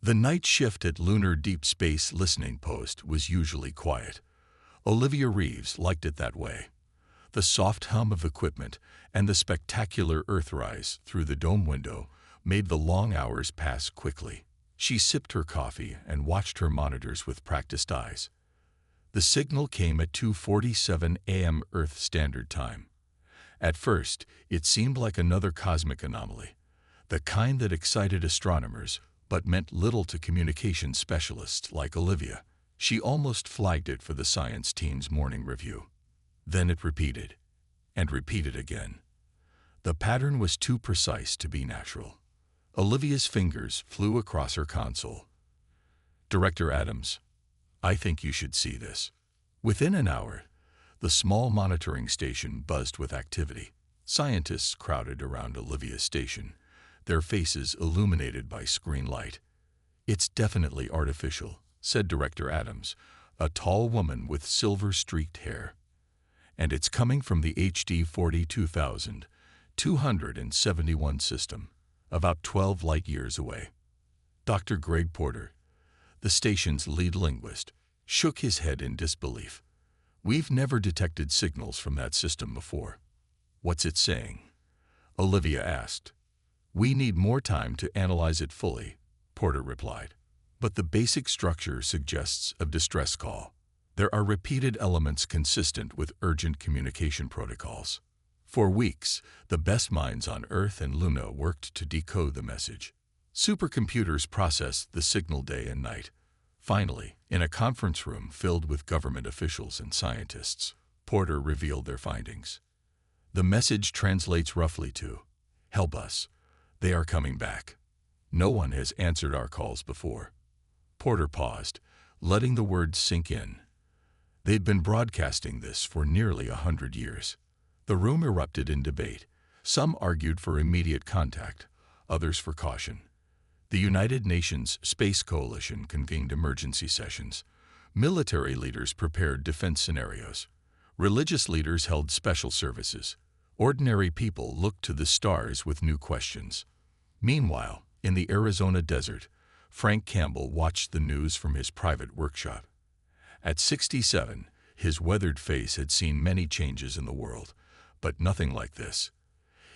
The night shift at Lunar Deep Space Listening Post was usually quiet. Olivia Reeves liked it that way. The soft hum of equipment and the spectacular Earthrise through the dome window made the long hours pass quickly. She sipped her coffee and watched her monitors with practiced eyes. The signal came at 2:47 a.m. Earth Standard Time. At first, it seemed like another cosmic anomaly, the kind that excited astronomers but meant little to communication specialists like Olivia. She almost flagged it for the science team's morning review. Then it repeated, and repeated again. The pattern was too precise to be natural. Olivia's fingers flew across her console. "Director Adams, I think you should see this." Within an hour, the small monitoring station buzzed with activity. Scientists crowded around Olivia's station, their faces illuminated by screen light. "It's definitely artificial," said Director Adams, a tall woman with silver-streaked hair. "And it's coming from the HD 42271 system, about 12 light-years away." Dr. Greg Porter, the station's lead linguist, shook his head in disbelief. "We've never detected signals from that system before." "What's it saying?" Olivia asked. "We need more time to analyze it fully," Porter replied. "But the basic structure suggests a distress call. There are repeated elements consistent with urgent communication protocols." For weeks, the best minds on Earth and Luna worked to decode the message. Supercomputers processed the signal day and night. Finally, in a conference room filled with government officials and scientists, Porter revealed their findings. "The message translates roughly to, 'Help us. They are coming back.' No one has answered our calls before." Porter paused, letting the words sink in. They'd been broadcasting this for nearly 100 years. The room erupted in debate. Some argued for immediate contact, others for caution. The United Nations Space Coalition convened emergency sessions. Military leaders prepared defense scenarios. Religious leaders held special services. Ordinary people looked to the stars with new questions. Meanwhile, in the Arizona desert, Frank Campbell watched the news from his private workshop. At 67, his weathered face had seen many changes in the world, but nothing like this.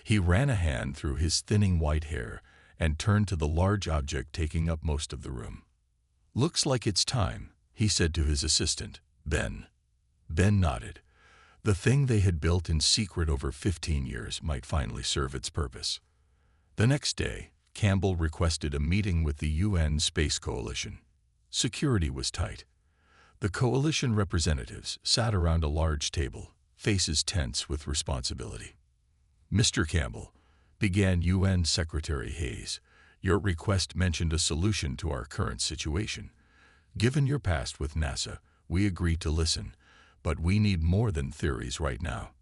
He ran a hand through his thinning white hair and turned to the large object taking up most of the room. "Looks like it's time," he said to his assistant, Ben. Ben nodded. The thing they had built in secret over 15 years might finally serve its purpose. The next day, Campbell requested a meeting with the UN Space Coalition. Security was tight. The coalition representatives sat around a large table, faces tense with responsibility. "Mr. Campbell," began UN Secretary Hayes, "your request mentioned a solution to our current situation. Given your past with NASA, we agree to listen, but we need more than theories right now."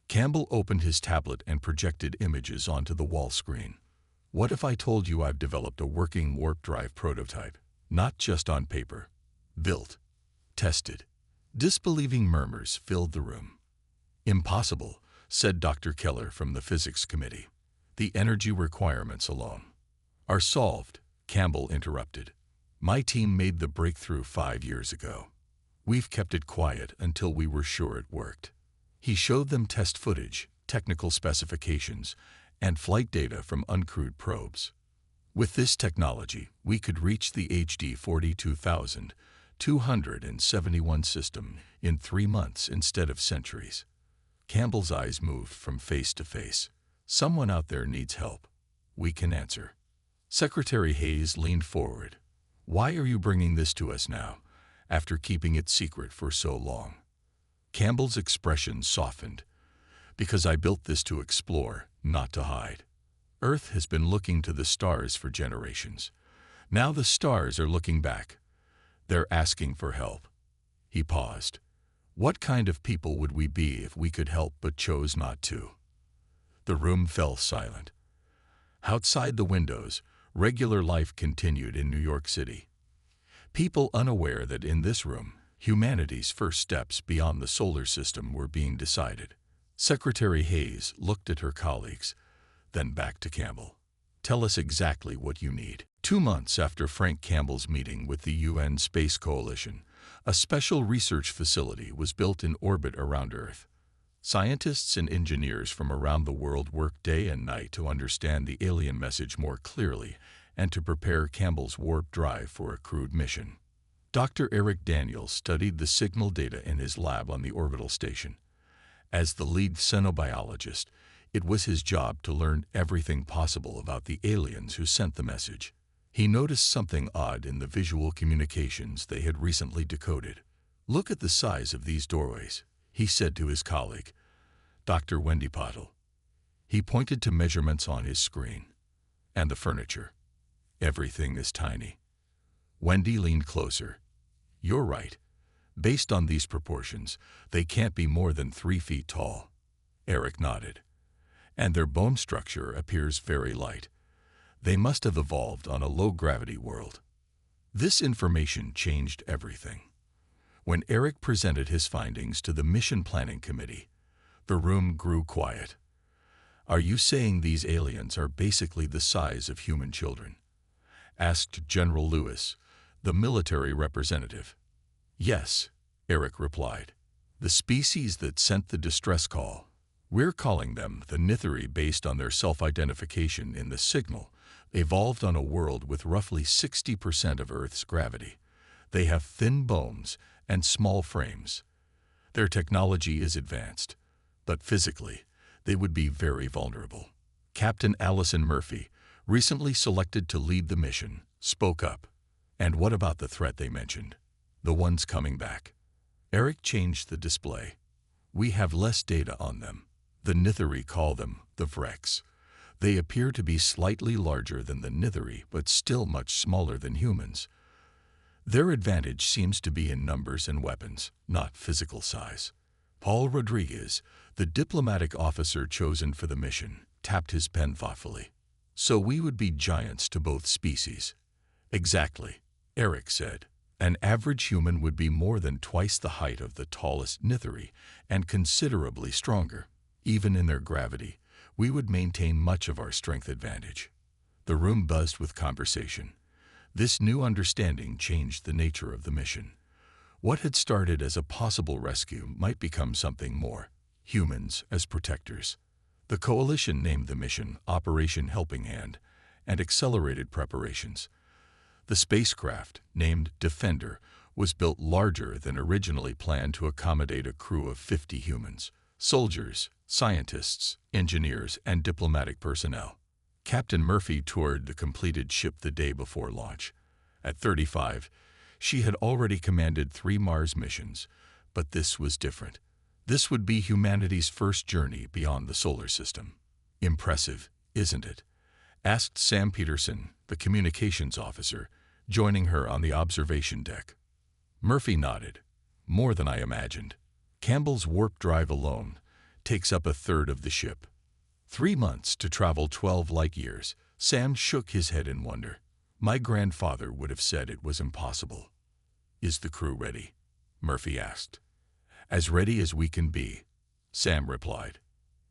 Campbell opened his tablet and projected images onto the wall screen. "What if I told you I've developed a working warp drive prototype, not just on paper? Built. Tested." Disbelieving murmurs filled the room. "Impossible," said Dr. Keller from the physics committee. "The energy requirements alone." "Are solved," Campbell interrupted. "My team made the breakthrough 5 years ago. We've kept it quiet until we were sure it worked." He showed them test footage, technical specifications, and flight data from uncrewed probes. "With this technology, we could reach the HD 42271 system in 3 months instead of centuries." Campbell's eyes moved from face to face. "Someone out there needs help. We can answer." Secretary Hayes leaned forward. "Why are you bringing this to us now, after keeping it secret for so long?" Campbell's expression softened. "Because I built this to explore, not to hide. Earth has been looking to the stars for generations. Now the stars are looking back. They're asking for help." He paused. "What kind of people would we be if we could help but chose not to?" The room fell silent. Outside the windows, regular life continued in New York City. People unaware that in this room, humanity's first steps beyond the solar system were being decided. Secretary Hayes looked at her colleagues, then back to Campbell. Tell us exactly what you need. 2 months after Frank Campbell's meeting with the UN Space Coalition, a special research facility was built in orbit around Earth. Scientists and engineers from around the world worked day and night to understand the alien message more clearly and to prepare Campbell's warp drive for a crewed mission. Dr. Eric Daniels studied the signal data in his lab on the orbital station. As the lead xenobiologist, it was his job to learn everything possible about the aliens who sent the message. He noticed something odd in the visual communications they had recently decoded. "Look at the size of these doorways," he said to his colleague, Dr. Wendy Pottle. He pointed to measurements on his screen. "And the furniture. Everything is tiny." Wendy leaned closer. "You're right. Based on these proportions, they can't be more than 3 feet tall." Eric nodded. "And their bone structure appears very light. They must have evolved on a low-gravity world." This information changed everything. When Eric presented his findings to the Mission Planning Committee, the room grew quiet. "Are you saying these aliens are basically the size of human children?" asked General Lewis, the military representative. "Yes," Eric replied. "The species that sent the distress call, we're calling them the Nithiri based on their self-identification in the signal, evolved on a world with roughly 60% of Earth's gravity. They have thin bones and small frames. Their technology is advanced, but physically, they would be very vulnerable." Captain Allison Murphy, recently selected to lead the mission, spoke up. "And what about the threat they mentioned? The ones coming back?" Eric changed the display. "We have less data on them. The Nithiri call them the Vrex. They appear to be slightly larger than the Nithiri, but still much smaller than humans. Their advantage seems to be in numbers and weapons, not physical size." Paul Rodriguez, the diplomatic officer chosen for the mission, tapped his pen thoughtfully. "So we would be giants to both species." "Exactly," Eric said. "An average human would be more than twice the height of the tallest Nithiri and considerably stronger. Even in their gravity, we would maintain much of our strength advantage." The room buzzed with conversation. This new understanding changed the nature of the mission. What had started as a possible rescue might become something more: humans as protectors. The coalition named the mission Operation Helping Hand and accelerated preparations. The spacecraft, named Defender, was built larger than originally planned to accommodate a crew of 50 humans: soldiers, scientists, engineers, and diplomatic personnel. Captain Murphy toured the completed ship the day before launch. At 35, she had already commanded 3 Mars missions, but this was different. This would be humanity's first journey beyond the solar system. "Impressive, isn't it?" asked Sam Peterson, the communications officer, joining her on the observation deck. Murphy nodded. "More than I imagined. Campbell's warp drive alone takes up 1/3 of the ship. 3 months to travel 12 light years." Sam shook his head in wonder. "My grandfather would have said it was impossible." "Is the crew ready?" Murphy asked. "As ready as we can be," Sam replied.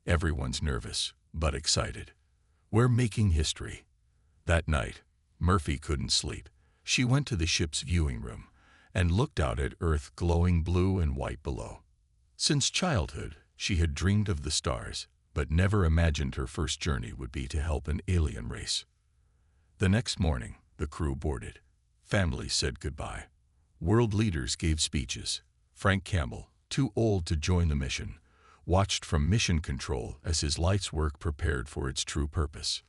"Everyone's nervous, but excited. We're making history." That night, Murphy couldn't sleep. She went to the ship's viewing room and looked out at Earth glowing blue and white below. Since childhood, she had dreamed of the stars, but never imagined her first journey would be to help an alien race. The next morning, the crew boarded. Families said goodbye. World leaders gave speeches. Frank Campbell, too old to join the mission, watched from mission control as his life's work prepared for its true purpose.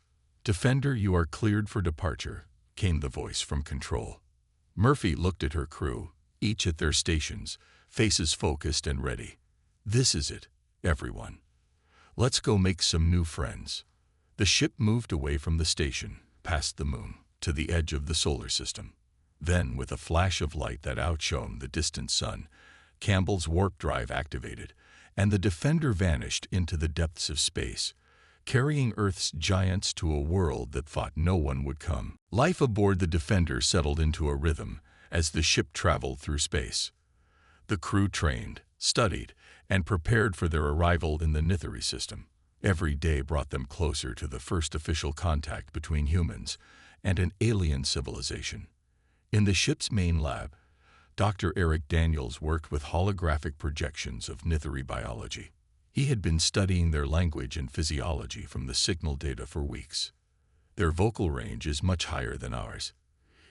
"Defender, you are cleared for departure," came the voice from control. Murphy looked at her crew, each at their stations, faces focused and ready. "This is it, everyone. Let's go make some new friends." The ship moved away from the station, past the moon, to the edge of the solar system. Then, with a flash of light that outshone the distant sun, Campbell's warp drive activated, and the Defender vanished into the depths of space, carrying Earth's giants to a world that thought no one would come. Life aboard the Defender settled into a rhythm as the ship traveled through space. The crew trained, studied, and prepared for their arrival in the Nithiri system. Every day brought them closer to the first official contact between humans and an alien civilization. In the ship's main lab, Dr. Eric Daniels worked with holographic projections of Nithari biology. He had been studying their language and physiology from the signal data for weeks. Their vocal range is much higher than ours.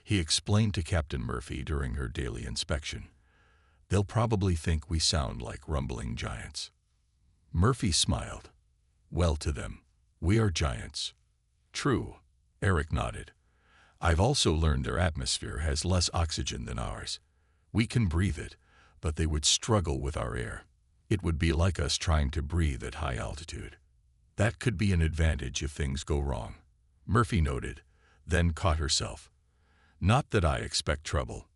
He explained to Captain Murphy during her daily inspection. They'll probably think we sound like rumbling giants. Murphy smiled. Well, to them, we are giants. True, Eric nodded. I've also learned their atmosphere has less oxygen than ours. We can breathe it, but they would struggle with our air. It would be like us trying to breathe at high altitude. That could be an advantage if things go wrong, Murphy noted, then caught herself. Not that I expect trouble.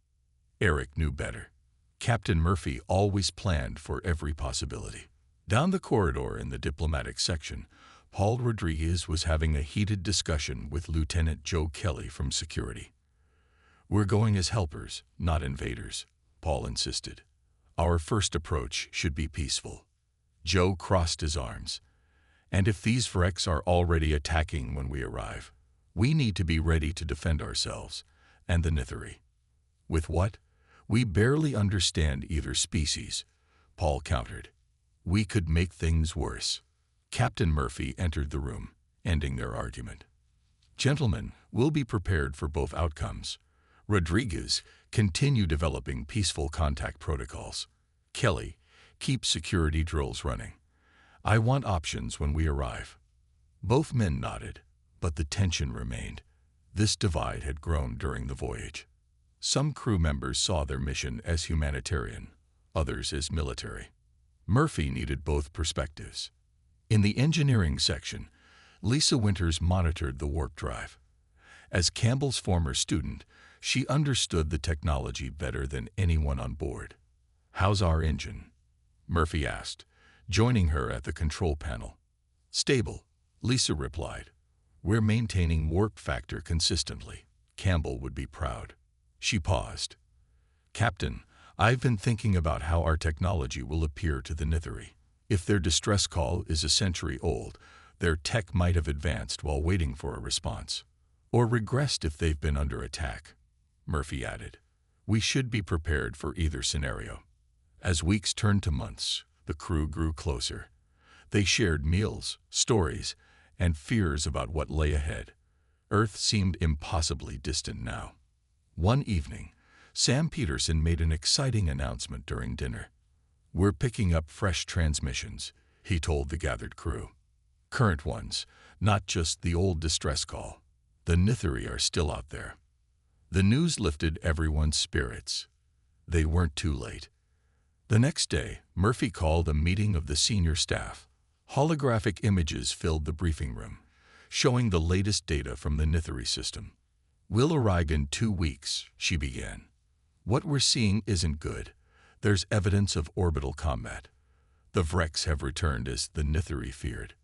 Eric knew better. Captain Murphy always planned for every possibility. Down the corridor in the diplomatic section, Paul Rodriguez was having a heated discussion with Lieutenant Joe Kelly from security. We're going as helpers, not invaders, Paul insisted. Our first approach should be peaceful. Joe crossed his arms. And if these wrecks are already attacking when we arrive, we need to be ready to defend ourselves and the Nithari. With what? We barely understand either species, Paul countered. We could make things worse. Captain Murphy entered the room, ending their argument. Gentlemen, we'll be prepared for both outcomes. Rodriguez, continue developing peaceful contact protocols. Kelly, keep security drills running. I want options when we arrive. Both men nodded, but the tension remained. This divide had grown during the voyage. Some crew members saw their mission as humanitarian, others as military. Murphy needed both perspectives. In the engineering section, Lisa Winters monitored the warp drive. As Campbell's former student, she understood the technology better than anyone on board. How's our engine? Murphy asked, joining her at the control panel. Stable, Lisa replied. We're maintaining warp factor consistently. Campbell would be proud. She paused. Captain, I've been thinking about how our technology will appear to the Nithari. If their distress call is a century old, their tech might have advanced while waiting for a response. Or regressed if they've been under attack, Murphy added. We should be prepared for either scenario. As weeks turned to months, the crew grew closer. They shared meals, stories, and fears about what lay ahead. Earth seemed impossibly distant now. One evening, Sam Peterson made an exciting announcement during dinner. We're picking up fresh transmissions, he told the gathered crew. Current ones, not just the old distress call. The Nithari are still out there. The news lifted everyone's spirits. They weren't too late. The next day, Murphy called a meeting of the senior staff. Holographic images filled the briefing room, showing the latest data from the Nithari system. We'll arrive in 2 weeks, she began. What we're seeing isn't good. There's evidence of orbital combat. The wrecks have returned as the Nithari feared.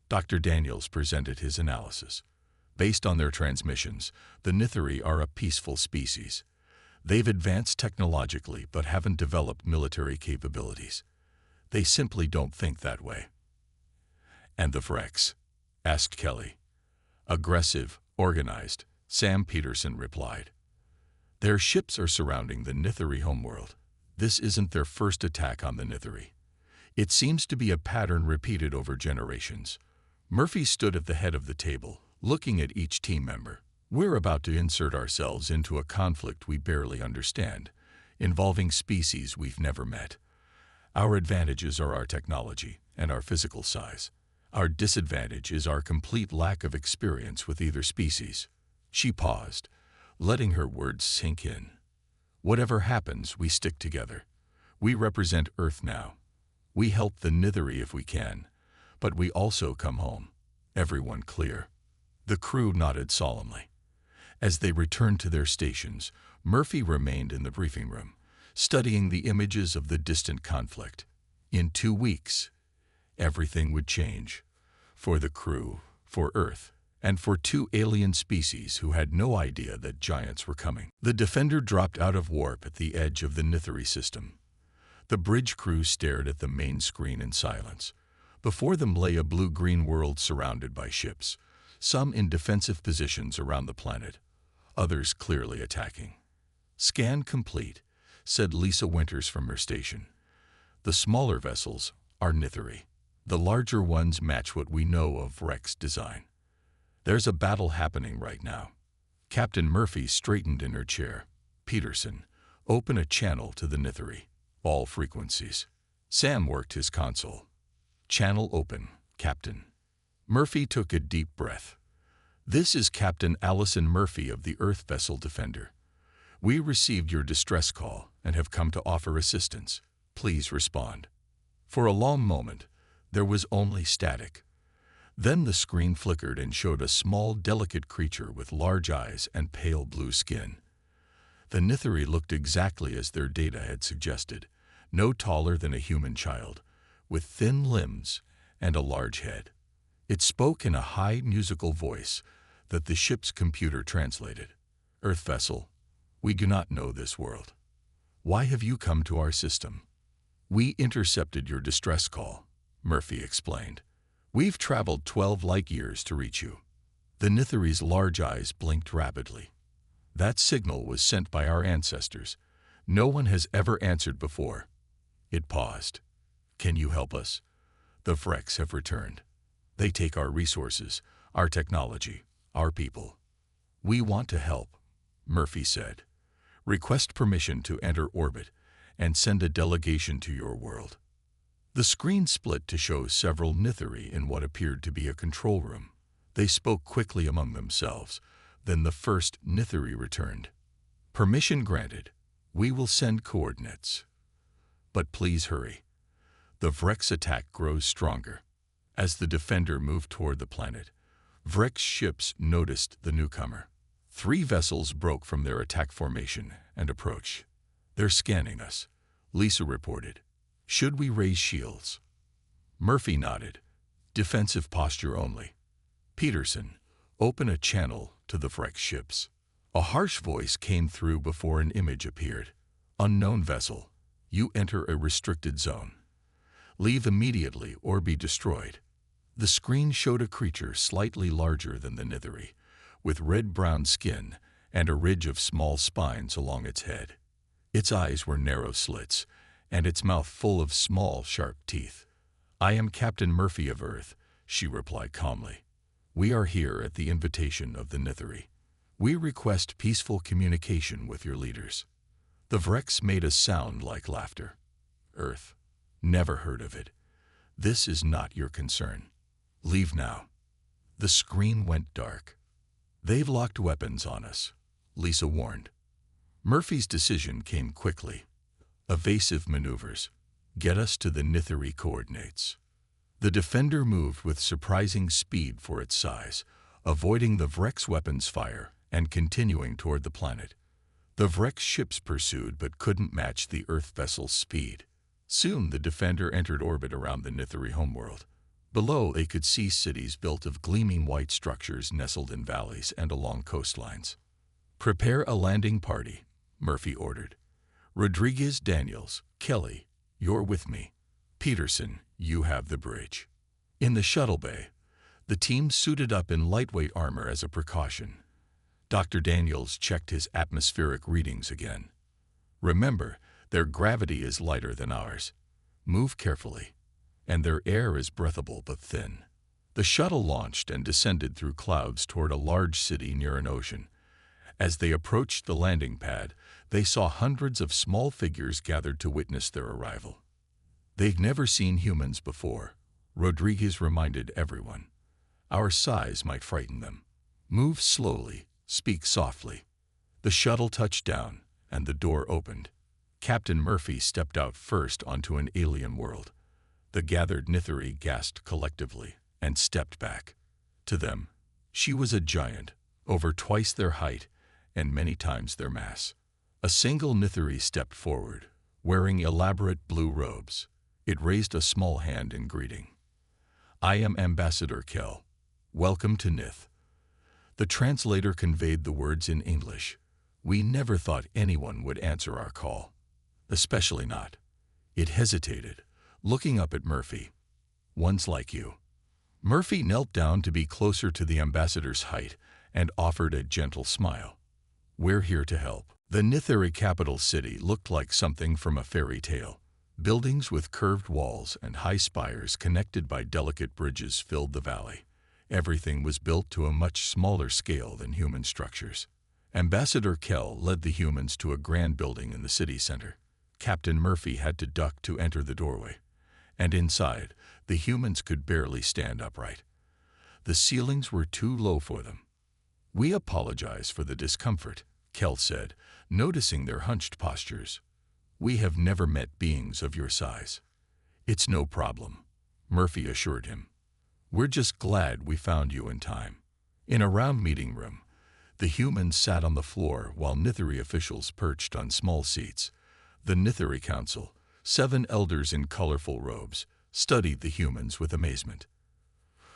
Dr. Daniels presented his analysis. Based on their transmissions, the Nithari are a peaceful species. They've advanced technologically but haven't developed military capabilities. They simply don't think that way. And the wrecks? Asked Kelly. Aggressive, organized, Sam Peterson replied. Their ships are surrounding the Nithari homeworld. This isn't their first attack on the Nithari. It seems to be a pattern repeated over generations. Murphy stood at the head of the table, looking at each team member. We're about to insert ourselves into a conflict we barely understand, involving species we've never met. Our advantages are our technology and our physical size. Our disadvantage is our complete lack of experience with either species. She paused, letting her words sink in. Whatever happens, we stick together. We represent Earth now. We help the Nithari if we can, but we also come home. Everyone clear? The crew nodded solemnly. As they returned to their stations, Murphy remained in the briefing room, studying the images of the distant conflict. In 2 weeks, everything would change. For the crew, for Earth, and for 2 alien species who had no idea that giants were coming. The Defender dropped out of warp at the edge of the Nithari system. The bridge crew stared at the main screen in silence. Before them lay a blue-green world surrounded by ships, some in defensive positions around the planet, others clearly attacking. "Scan complete," said Lisa Winters from her station. "The smaller vessels are Nithari. The larger ones match what we know of Rex design. There's a battle happening right now." Captain Murphy straightened in her chair. "Peterson, open a channel to the Nithari. All frequencies." Sam worked his console. "Channel open, Captain." Murphy took a deep breath. "This is Captain Allison Murphy of the Earth Vessel Defender. We received your distress call and have come to offer assistance. Please respond." For a long moment, there was only static. Then the screen flickered and showed a small, delicate creature with large eyes and pale blue skin. The Nithari looked exactly as their data had suggested, no taller than a human child, with thin limbs and a large head. It spoke in a high, musical voice that the ship's computer translated. "Earth vessel, we do not know this world. Why have you come to our system?" "We intercepted your distress call," Murphy explained. "We've traveled 12 light years to reach you." The Nithari's large eyes blinked rapidly. "That signal was sent by our ancestors. No one has ever answered before." It paused. "Can you help us? The Vrex have returned. They take our resources, our technology, our people." "We want to help," Murphy said. "Request permission to enter orbit and send a delegation to your world." The screen split to show several Nithari in what appeared to be a control room. They spoke quickly among themselves. Then the first Nithari returned. "Permission granted. We will send coordinates. But please hurry. The Vrex attack grows stronger." As the Defender moved toward the planet, Vrex ships noticed the newcomer. 3 vessels broke from their attack formation and approached. "They're scanning us," Lisa reported. "Should we raise shields?" Murphy nodded. "Defensive posture only. Peterson, open a channel to the Vrex ships." A harsh voice came through before an image appeared. "Unknown vessel, you enter a restricted zone. Leave immediately or be destroyed." The screen showed a creature slightly larger than the Nithari, with red-brown skin and a ridge of small spines along its head. Its eyes were narrow slits, and its mouth full of small, sharp teeth. "I am Captain Murphy of Earth," she replied calmly. "We are here at the invitation of the Nithari. We request peaceful communication with your leaders." The Vrex made a sound like laughter. "Earth? Never heard of it. This is not your concern. Leave now." The screen went dark. "They've locked weapons on us," Lisa warned. Murphy's decision came quickly. "Evasive maneuvers. Get us to the Nithari coordinates." The Defender moved with surprising speed for its size, avoiding the Vrex weapons fire and continuing toward the planet. The Vrex ships pursued but couldn't match the Earth vessel's speed. Soon the Defender entered orbit around the Nithari homeworld. Below they could see cities built of gleaming white structures nestled in valleys and along coastlines. "Prepare a landing party," Murphy ordered. "Rodriguez, Daniels, Kelly, you're with me. Peterson, you have the bridge." In the shuttle bay, the team suited up in lightweight armor as a precaution. Dr. Daniels checked his atmospheric readings again. "Remember, their gravity is lighter than ours. Move carefully. And their air is breathable but thin." The shuttle launched and descended through clouds toward a large city near an ocean. As they approached the landing pad, they saw hundreds of small figures gathered to witness their arrival. "They've never seen humans before," Rodriguez reminded everyone. "Our size might frighten them. Move slowly, speak softly." The shuttle touched down, and the door opened. Captain Murphy stepped out first onto an alien world. The gathered Nithari gasped collectively and stepped back. To them, she was a giant, over twice their height and many times their mass. A single Nithari stepped forward, wearing elaborate blue robes. It raised a small hand in greeting. "I am Ambassador Kell. Welcome to Nith." The translator conveyed the words in English. "We never thought anyone would answer our call. Especially not." It hesitated, looking up at Murphy. One's like you. Murphy knelt down to be closer to the ambassador's height and offered a gentle smile. We're here to help. The Nithari capital city looked like something from a fairy tale. Buildings with curved walls and high spires connected by delicate bridges filled the valley. Everything was built to a much smaller scale than human structures. Ambassador Kell led the humans to a grand building in the city center. Captain Murphy had to duck to enter the doorway, and inside, the humans could barely stand upright. The ceilings were too low for them. We apologize for the discomfort, Kell said, noticing their hunched postures. We have never met beings of your size. It's no problem, Murphy assured him. We're just glad we found you in time. In a round meeting room, the humans sat on the floor while Nithari officials perched on small seats. The Nithari Council, 7 elders in colorful robes, studied the humans with amazement.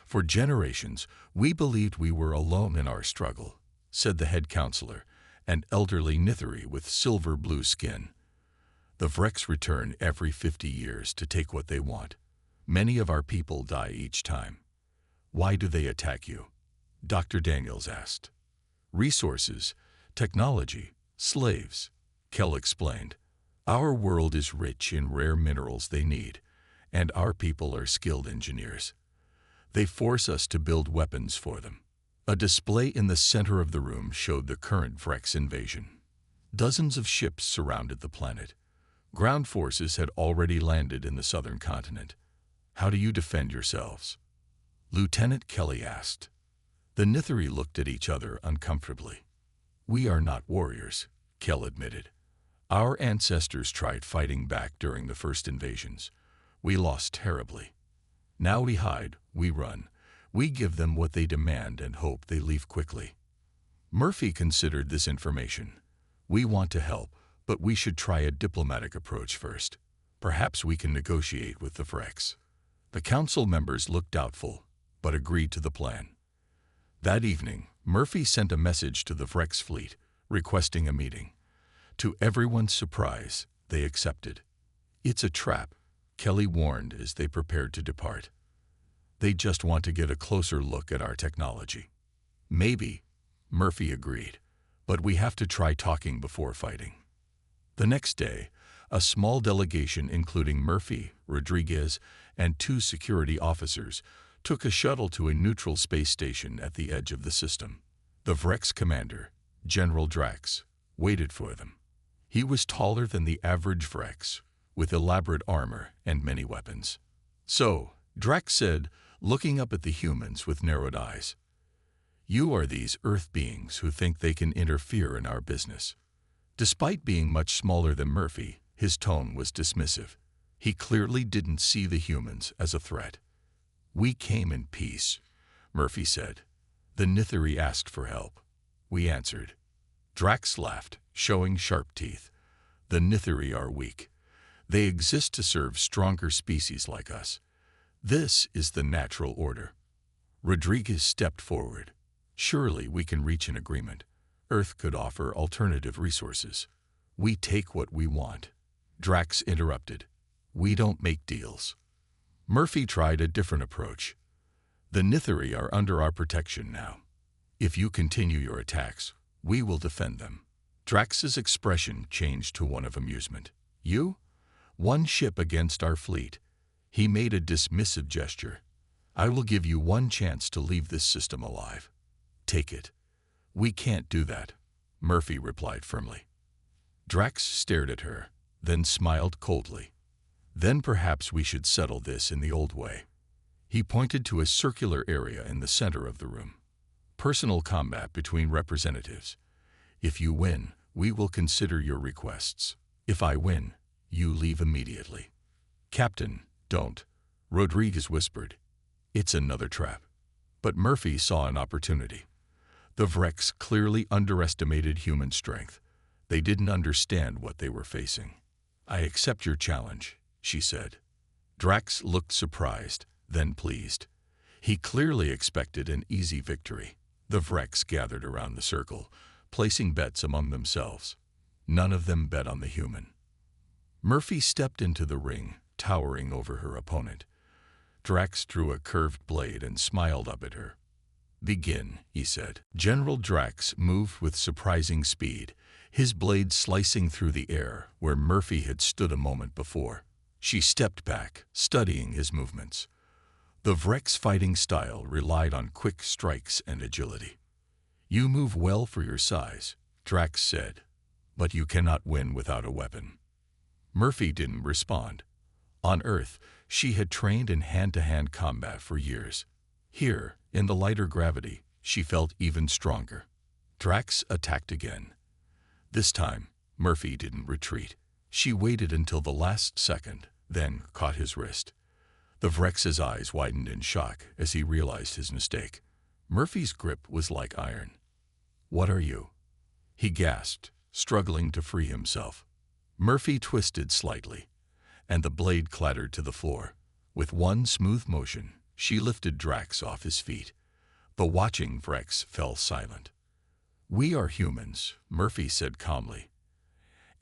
For generations, we believed we were alone in our struggle, said the head counselor, an elderly Nithari with silver-blue skin. The Vrex return every 50 years to take what they want. Many of our people die each time. Why do they attack you? Dr. Daniels asked. Resources, technology, slaves, Kell explained. Our world is rich in rare minerals they need, and our people are skilled engineers. They force us to build weapons for them. A display in the center of the room showed the current Vrex invasion. Dozens of ships surrounded the planet. Ground forces had already landed in the southern continent. How do you defend yourselves? Lieutenant Kelly asked. The Nithari looked at each other uncomfortably. We are not warriors, Kell admitted. Our ancestors tried fighting back during the first invasions. We lost terribly. Now we hide, we run. We give them what they demand and hope they leave quickly. Murphy considered this information. We want to help, but we should try a diplomatic approach first. Perhaps we can negotiate with the Vrex. The council members looked doubtful, but agreed to the plan. That evening, Murphy sent a message to the Vrex fleet, requesting a meeting. To everyone's surprise, they accepted. It's a trap, Kelly warned as they prepared to depart. They just want to get a closer look at our technology. Maybe, Murphy agreed, but we have to try talking before fighting. The next day, a small delegation including Murphy, Rodriguez, and 2 security officers took a shuttle to a neutral space station at the edge of the system. The Vrex commander, General Drax, waited for them. He was taller than the average Vrex, with elaborate armor and many weapons. So, Drax said, looking up at the humans with narrowed eyes, "You are these Earth beings who think they can interfere in our business." Despite being much smaller than Murphy, his tone was dismissive. He clearly didn't see the humans as a threat. We came in peace, Murphy said. The Nithari asked for help. We answered. Drax laughed, showing sharp teeth. The Nithari are weak. They exist to serve stronger species like us. This is the natural order. Rodriguez stepped forward. Surely we can reach an agreement. Earth could offer alternative resources. We take what we want. Drax interrupted. We don't make deals. Murphy tried a different approach. The Nithari are under our protection now. If you continue your attacks, we will defend them. Drax's expression changed to one of amusement. You? One ship against our fleet. He made a dismissive gesture. I will give you one chance to leave this system alive. Take it. We can't do that, Murphy replied firmly. Drax stared at her, then smiled coldly. Then perhaps we should settle this in the old way. He pointed to a circular area in the center of the room. Personal combat between representatives. If you win, we will consider your requests. If I win, you leave immediately. Captain, don't, Rodriguez whispered. It's another trap. But Murphy saw an opportunity. The Vrex clearly underestimated human strength. They didn't understand what they were facing. I accept your challenge, she said. Drax looked surprised, then pleased. He clearly expected an easy victory. The Vrex gathered around the circle, placing bets among themselves. None of them bet on the human. Murphy stepped into the ring, towering over her opponent. Drax drew a curved blade and smiled up at her. "Begin," he said. General Drax moved with surprising speed, his blade slicing through the air where Murphy had stood a moment before. She stepped back, studying his movements. The Vrex fighting style relied on quick strikes and agility. "You move well for your size," Drax said, "but you cannot win without a weapon." Murphy didn't respond. On Earth, she had trained in hand-to-hand combat for years. Here, in the lighter gravity, she felt even stronger. Drax attacked again. This time, Murphy didn't retreat. She waited until the last second, then caught his wrist. The Vrex's eyes widened in shock as he realized his mistake. Murphy's grip was like iron. "What are you?" he gasped, struggling to free himself. Murphy twisted slightly, and the blade clattered to the floor. With one smooth motion, she lifted Drax off his feet. The watching Vrex fell silent. "We are humans," Murphy said calmly,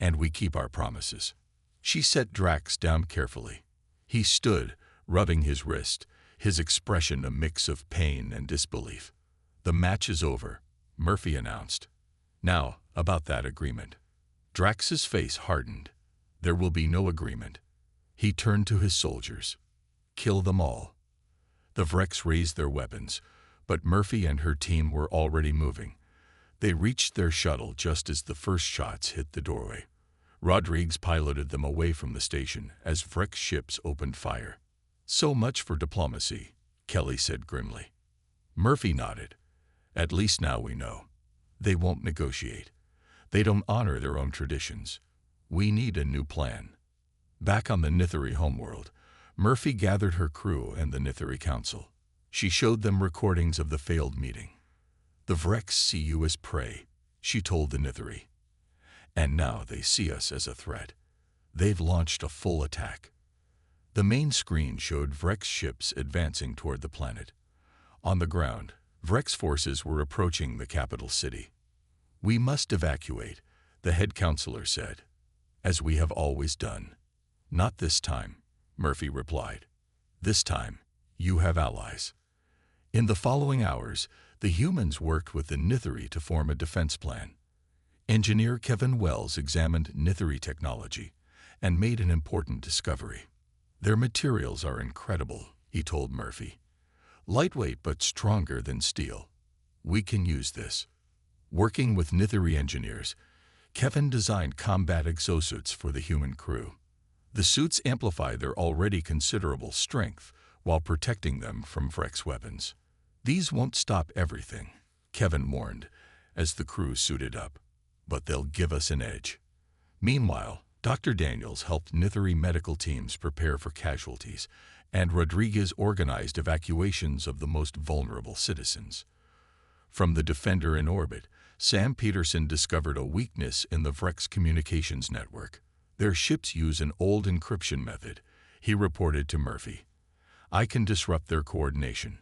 "and we keep our promises." She set Drax down carefully. He stood, rubbing his wrist, his expression a mix of pain and disbelief. "The match is over," Murphy announced. "Now, about that agreement." Drax's face hardened. "There will be no agreement." He turned to his soldiers. "Kill them all." The Vrex raised their weapons, but Murphy and her team were already moving. They reached their shuttle just as the first shots hit the doorway. Rodriguez piloted them away from the station as Vrex ships opened fire. "So much for diplomacy," Kelly said grimly. Murphy nodded. "At least now we know. They won't negotiate. They don't honor their own traditions. We need a new plan." Back on the Nithari homeworld, Murphy gathered her crew and the Nithari Council. She showed them recordings of the failed meeting. "The Vrex see you as prey," she told the Nithari. "And now they see us as a threat. They've launched a full attack." The main screen showed Vrex ships advancing toward the planet. On the ground, Vrex forces were approaching the capital city. "We must evacuate," the head counselor said, "as we have always done." "Not this time," Murphy replied. "This time, you have allies." In the following hours, the humans worked with the Nithari to form a defense plan. Engineer Kevin Wells examined Nithari technology and made an important discovery. "Their materials are incredible," he told Murphy. "Lightweight but stronger than steel. We can use this." Working with Nithari engineers, Kevin designed combat exosuits for the human crew. The suits amplify their already considerable strength while protecting them from Vrex weapons. "These won't stop everything," Kevin warned, as the crew suited up, "but they'll give us an edge." Meanwhile, Dr. Daniels helped Nithari medical teams prepare for casualties, and Rodriguez organized evacuations of the most vulnerable citizens. From the Defender in orbit, Sam Peterson discovered a weakness in the Vrex communications network. "Their ships use an old encryption method," he reported to Murphy. "I can disrupt their coordination.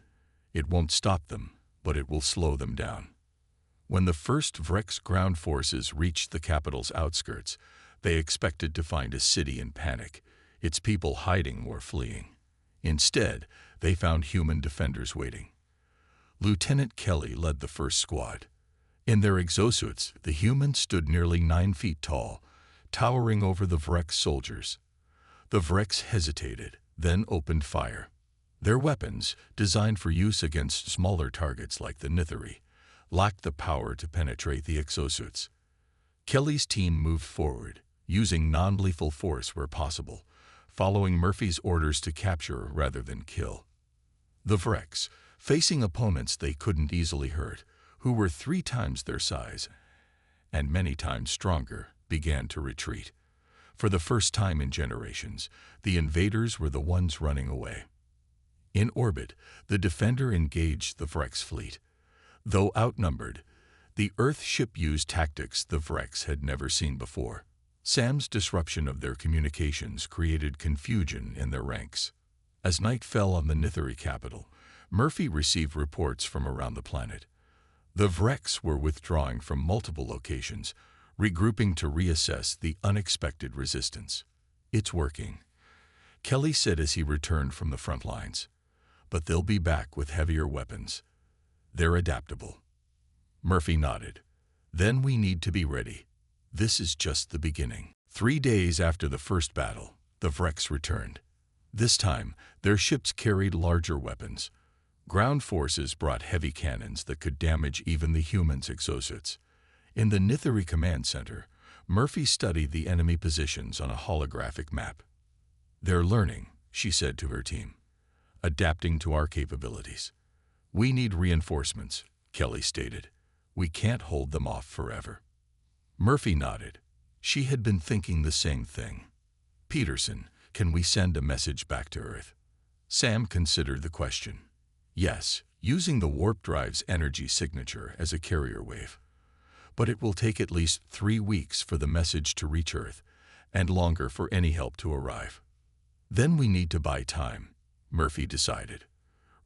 It won't stop them, but it will slow them down." When the first Vrex ground forces reached the capital's outskirts, they expected to find a city in panic, its people hiding or fleeing. Instead, they found human defenders waiting. Lieutenant Kelly led the first squad. In their exosuits, the humans stood nearly 9 feet tall, towering over the Vrex soldiers. The Vrex hesitated, then opened fire. Their weapons, designed for use against smaller targets like the Nithari, lacked the power to penetrate the exosuits. Kelly's team moved forward, using non-lethal force where possible, following Murphy's orders to capture rather than kill. The Vrex, facing opponents they couldn't easily hurt, who were 3 times their size and many times stronger, began to retreat. For the first time in generations, the invaders were the ones running away. In orbit, the Defender engaged the Vrex fleet. Though outnumbered, the Earth ship used tactics the Vrex had never seen before. Sam's disruption of their communications created confusion in their ranks. As night fell on the Nithari capital, Murphy received reports from around the planet. The Vrex were withdrawing from multiple locations, regrouping to reassess the unexpected resistance. "It's working," Kelly said as he returned from the front lines. but they'll be back with heavier weapons. They're adaptable. Murphy nodded. Then we need to be ready. This is just the beginning. 3 days after the first battle, the Vrex returned. This time, their ships carried larger weapons. Ground forces brought heavy cannons that could damage even the humans' exosuits. In the Nithari Command Center, Murphy studied the enemy positions on a holographic map. "They're learning," she said to her team, "adapting to our capabilities. We need reinforcements," Kelly stated. "We can't hold them off forever." Murphy nodded. She had been thinking the same thing. "Peterson, can we send a message back to Earth?" Sam considered the question. "Yes, using the warp drive's energy signature as a carrier wave. But it will take at least 3 weeks for the message to reach Earth, and longer for any help to arrive. Then we need to buy time," Murphy decided.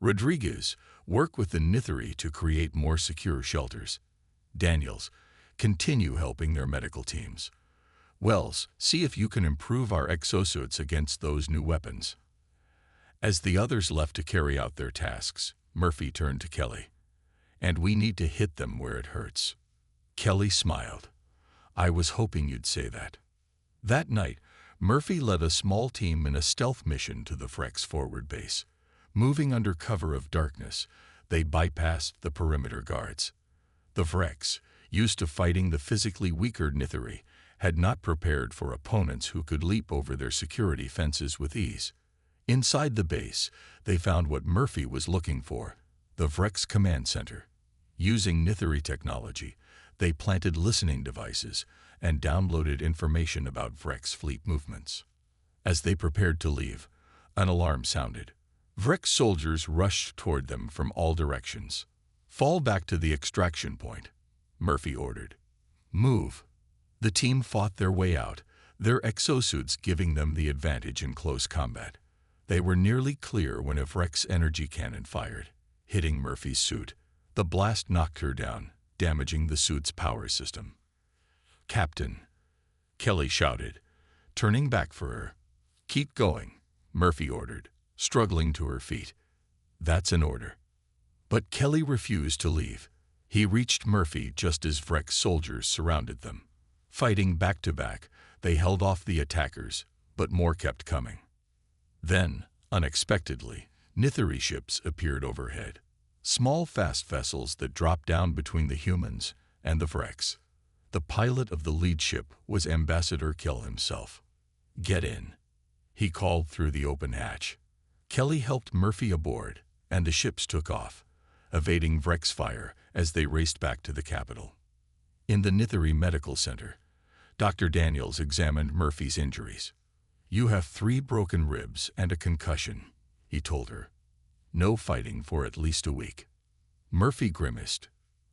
"Rodriguez, work with the Nithari to create more secure shelters. Daniels, continue helping their medical teams. Wells, see if you can improve our exosuits against those new weapons." As the others left to carry out their tasks, Murphy turned to Kelly. "And we need to hit them where it hurts." Kelly smiled. "I was hoping you'd say that." That night, Murphy led a small team in a stealth mission to the Vrex forward base. Moving under cover of darkness, they bypassed the perimeter guards. The Vrex, used to fighting the physically weaker Nithari, had not prepared for opponents who could leap over their security fences with ease. Inside the base, they found what Murphy was looking for, the Vrex Command Center. Using Nithari technology, they planted listening devices and downloaded information about Vrex fleet movements. As they prepared to leave, an alarm sounded. Vrex soldiers rushed toward them from all directions. "Fall back to the extraction point," Murphy ordered. "Move." The team fought their way out, their exosuits giving them the advantage in close combat. They were nearly clear when a Vrex energy cannon fired, hitting Murphy's suit. The blast knocked her down, damaging the suit's power system. "Captain," Kelly shouted, turning back for her. "Keep going," Murphy ordered, struggling to her feet. "That's an order." But Kelly refused to leave. He reached Murphy just as Vrex soldiers surrounded them. Fighting back to back, they held off the attackers, but more kept coming. Then, unexpectedly, Nithari ships appeared overhead. Small fast vessels that dropped down between the humans and the Vrex. The pilot of the lead ship was Ambassador Kell himself. "Get in," he called through the open hatch. Kelly helped Murphy aboard, and the ships took off, evading Vrex fire as they raced back to the capital. In the Nithari Medical Center, Dr. Daniels examined Murphy's injuries. "You have 3 broken ribs and a concussion," he told her. "No fighting for at least a week." Murphy grimaced.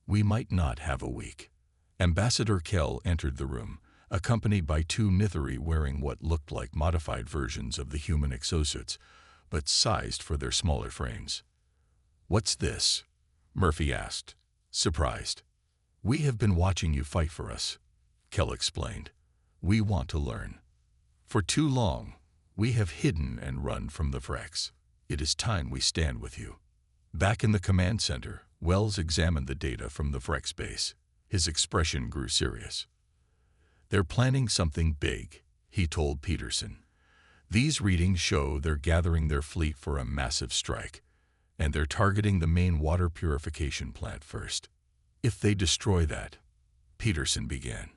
"We might not have a week." Ambassador Kell entered the room, accompanied by 2 Nithari wearing what looked like modified versions of the human exosuits, but sized for their smaller frames. "What's this?" Murphy asked, surprised. "We have been watching you fight for us," Kell explained. "We want to learn. For too long, we have hidden and run from the Vrex. It is time we stand with you." Back in the command center, Wells examined the data from the Vrex base. His expression grew serious. "They're planning something big," he told Peterson. "These readings show they're gathering their fleet for a massive strike, and they're targeting the main water purification plant first. If they destroy that," Peterson began.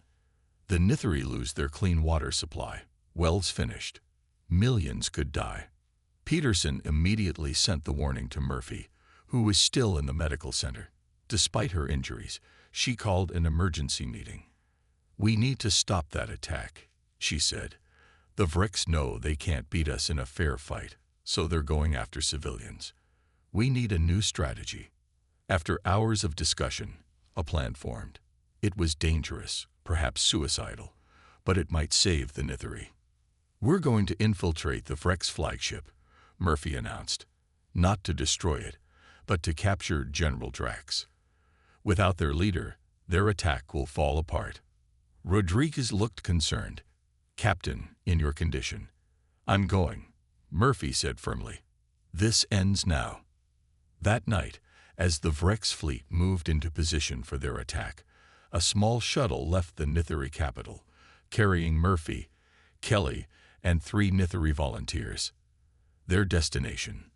"The Nithari lose their clean water supply," Wells finished. "Millions could die." Peterson immediately sent the warning to Murphy, who was still in the medical center. Despite her injuries, she called an emergency meeting. "We need to stop that attack," she said. "The Vrex know they can't beat us in a fair fight, so they're going after civilians. We need a new strategy." After hours of discussion, a plan formed. It was dangerous, perhaps suicidal, but it might save the Nithari. "We're going to infiltrate the Vrex flagship," Murphy announced. "Not to destroy it, but to capture General Drax. Without their leader, their attack will fall apart." Rodriguez looked concerned. "Captain, in your condition." "I'm going," Murphy said firmly. "This ends now." That night, as the Vrex fleet moved into position for their attack, a small shuttle left the Nithari capital, carrying Murphy, Kelly, and 3 Nithari volunteers. Their destination: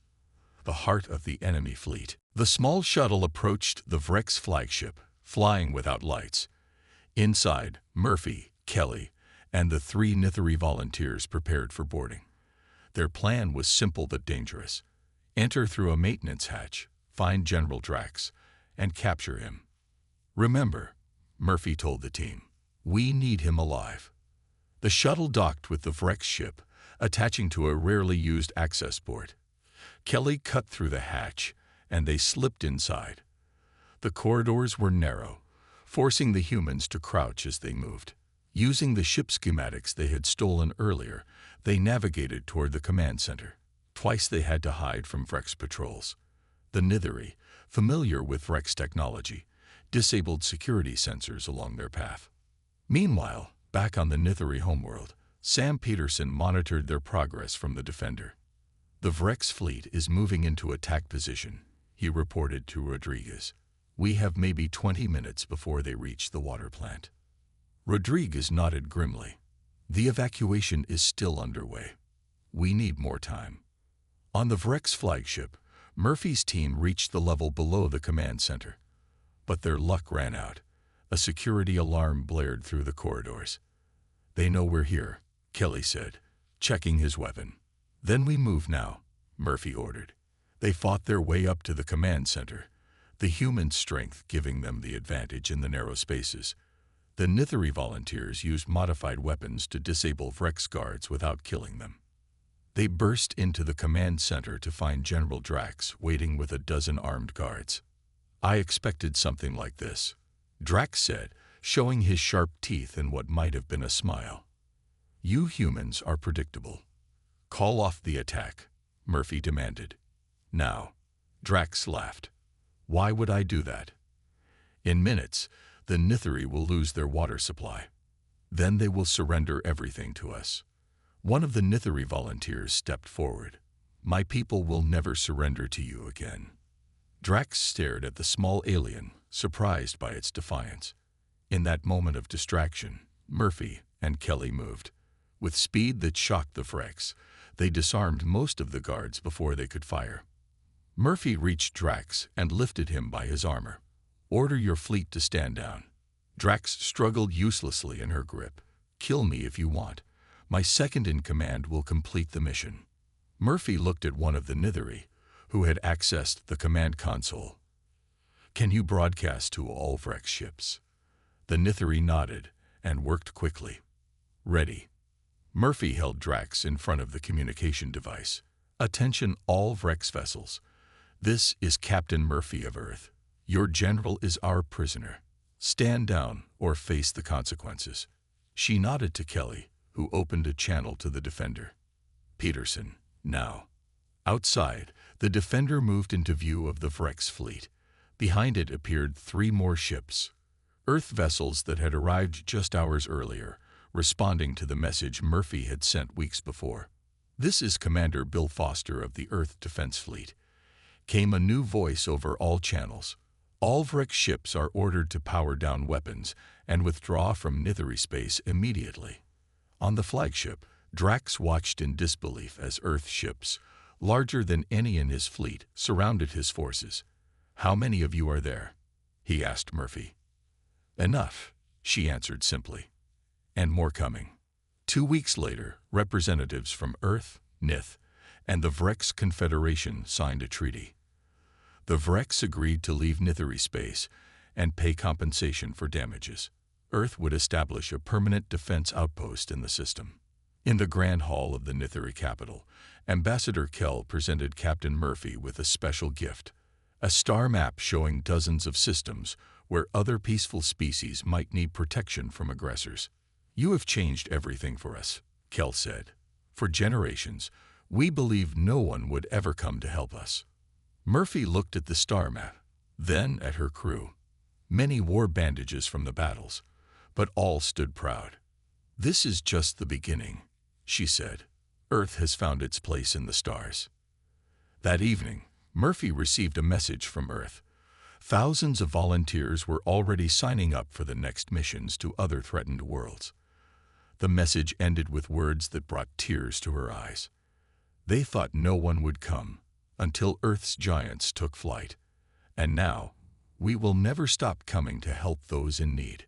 the heart of the enemy fleet. The small shuttle approached the Vrex flagship, flying without lights. Inside, Murphy, Kelly, and the 3 Nithari volunteers prepared for boarding. Their plan was simple but dangerous. Enter through a maintenance hatch, find General Drax, and capture him. Remember, Murphy told the team, we need him alive. The shuttle docked with the Vrex ship, attaching to a rarely used access port. Kelly cut through the hatch, and they slipped inside. The corridors were narrow, forcing the humans to crouch as they moved. Using the ship schematics they had stolen earlier, they navigated toward the command center. Twice they had to hide from Vrex patrols. The Nithari, familiar with Vrex technology, disabled security sensors along their path. Meanwhile, back on the Nithari homeworld, Sam Peterson monitored their progress from the Defender. The Vrex fleet is moving into attack position, he reported to Rodriguez. We have maybe 20 minutes before they reach the water plant. Rodriguez nodded grimly. The evacuation is still underway. We need more time. On the Vrex flagship, Murphy's team reached the level below the command center. But their luck ran out. A security alarm blared through the corridors. They know we're here, Kelly said, checking his weapon. Then we move now, Murphy ordered. They fought their way up to the command center, the human strength giving them the advantage in the narrow spaces. The Nithari volunteers used modified weapons to disable Vrex guards without killing them. They burst into the command center to find General Drax waiting with a dozen armed guards. I expected something like this, Drax said, showing his sharp teeth in what might have been a smile. You humans are predictable. Call off the attack, Murphy demanded. Now, Drax laughed. Why would I do that? In minutes, the Nithari will lose their water supply. Then they will surrender everything to us. One of the Nithari volunteers stepped forward. My people will never surrender to you again. Drax stared at the small alien, surprised by its defiance. In that moment of distraction, Murphy and Kelly moved. With speed that shocked the Vrex, they disarmed most of the guards before they could fire. Murphy reached Drax and lifted him by his armor. Order your fleet to stand down. Drax struggled uselessly in her grip. Kill me if you want. My second-in-command will complete the mission. Murphy looked at one of the Nithari, who had accessed the command console. Can you broadcast to all Vrex ships? The Nithari nodded and worked quickly. Ready. Murphy held Drax in front of the communication device. Attention all Vrex vessels. This is Captain Murphy of Earth. Your general is our prisoner. Stand down or face the consequences. She nodded to Kelly, who opened a channel to the Defender. Peterson, now. Outside, the Defender moved into view of the Vrex fleet. Behind it appeared 3 more ships, Earth vessels that had arrived just hours earlier, responding to the message Murphy had sent weeks before. This is Commander Bill Foster of the Earth Defense Fleet. Came a new voice over all channels. All Vrex ships are ordered to power down weapons and withdraw from Nithari space immediately. On the flagship, Drax watched in disbelief as Earth ships, larger than any in his fleet, surrounded his forces. How many of you are there? He asked Murphy. Enough, she answered simply. And more coming. 2 weeks later, representatives from Earth, Nith, and the Vrex Confederation signed a treaty. The Vrex agreed to leave Nithari space and pay compensation for damages. Earth would establish a permanent defense outpost in the system. In the Grand Hall of the Nithari capital, Ambassador Kell presented Captain Murphy with a special gift, a star map showing dozens of systems where other peaceful species might need protection from aggressors. You have changed everything for us, Kell said. For generations, we believed no one would ever come to help us. Murphy looked at the star map, then at her crew. Many wore bandages from the battles, but all stood proud. This is just the beginning, she said. Earth has found its place in the stars. That evening, Murphy received a message from Earth. Thousands of volunteers were already signing up for the next missions to other threatened worlds. The message ended with words that brought tears to her eyes. They thought no one would come until Earth's giants took flight. And now, we will never stop coming to help those in need.